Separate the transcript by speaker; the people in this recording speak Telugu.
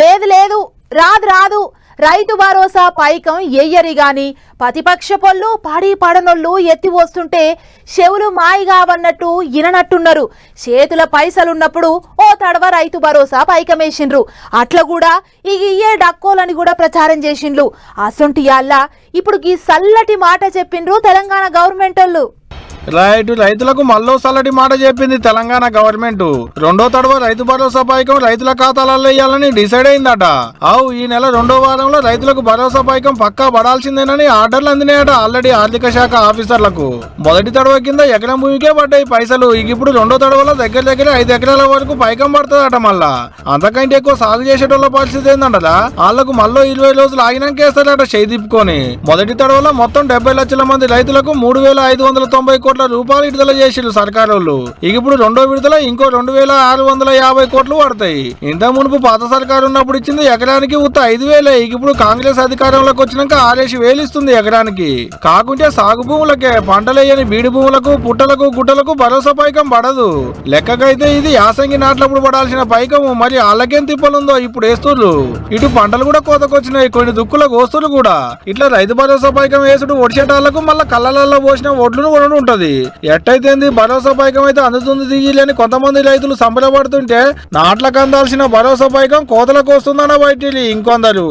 Speaker 1: లేదు లేదు రాదు రాదు రైతు భరోసా పైకం ఎయ్యరి గాని ప్రతిపక్ష పొల్లు పాడి పడనొల్లు ఎత్తి వస్తుంటే చెవులు మాయిగావన్నట్టు ఇననట్టున్నారు. చేతుల పైసలున్నప్పుడు ఓ తడవ రైతు భరోసా పైకమేసిండ్రు. అట్లా కూడా ఇయ్యే డక్కోలని కూడా ప్రచారం చేసిండ్రు. అసొంటి యాళ్ళ ఇప్పుడు ఈ సల్లటి మాట చెప్పిండ్రు తెలంగాణ గవర్నమెంట్ వాళ్ళు.
Speaker 2: రైతులకు మళ్ళీ సల్లటి మాట చెప్పింది తెలంగాణ గవర్నమెంట్. రెండో తడవ రైతు భరోసా పైకం రైతుల ఖాతాలలో వేయాలని డిసైడ్ అయిందట. ఈ నెల రెండో వారంలో రైతులకు భరోసా పైకం పక్కా పడాల్సిందేనని ఆర్డర్లు అందినాయట ఆల్రెడీ ఆర్థిక శాఖ ఆఫీసర్లకు. మొదటి తడవ కింద ఎకరం భూమికే పడ్డాయి పైసలు. ఇప్పుడు రెండో తడవలో దగ్గర 5 ఎకరాల వరకు పైకం పడుతుందట. మళ్ళా అంతకంటే ఎక్కువ సాగు చేసేటోళ్ళ పరిస్థితి ఏందంటదా, వాళ్ళకు మళ్ళీ 20 రోజులు ఆగినాకేస్తారట చేయి తిప్పుకొని. మొదటి తడవలో మొత్తం 70 లక్షల మంది రైతులకు 3,590 కోట్ల రూపాయలు విడుదల చేసిరు సర్కారోళ్ళు. ఇప్పుడు రెండో విడుదల ఇంకో 2,650 కోట్లు పడతాయి. ఇంత మునుపు పాత సర్కారు ఉన్నప్పుడు ఇచ్చింది ఎకరానికి ఉత్త 5,000. ఇప్పుడు కాంగ్రెస్ అధికారంలోకి వచ్చినాక 6,000 ఇస్తుంది ఎకరానికి. కాకుంటే సాగు భూములకే, పంటలేయని బీడి భూములకు, పుట్టలకు, గుట్టలకు భరోసా పైకం పడదు. లెక్కకైతే ఇది యాసంగి నాట్లప్పుడు పడాల్సిన పైకము. మరి వాళ్ళకేం తిప్పలుందో ఇప్పుడు వేస్తుర్రు. ఇటు పంటలు కూడా కోతకొచ్చినాయి, కొన్ని దుక్కుల కోస్తులు కూడా. ఇట్లా రైతు భరోసా పైకం వేసుడు ఒడిచేటాళ్లకు మళ్ళా కళ్ళల్లో పోసిన ఒడ్లను కొనడం ఉంటది. ఎట్టయితే భరోసా పైకం అయితే అందుతుంది దిగిలేని కొంతమంది రైతులు సంబరపడుతుంటే నాట్లకు అందాల్సిన భరోసా పైకం కోతలకు వస్తుందన్న బయట ఇంకొందరు.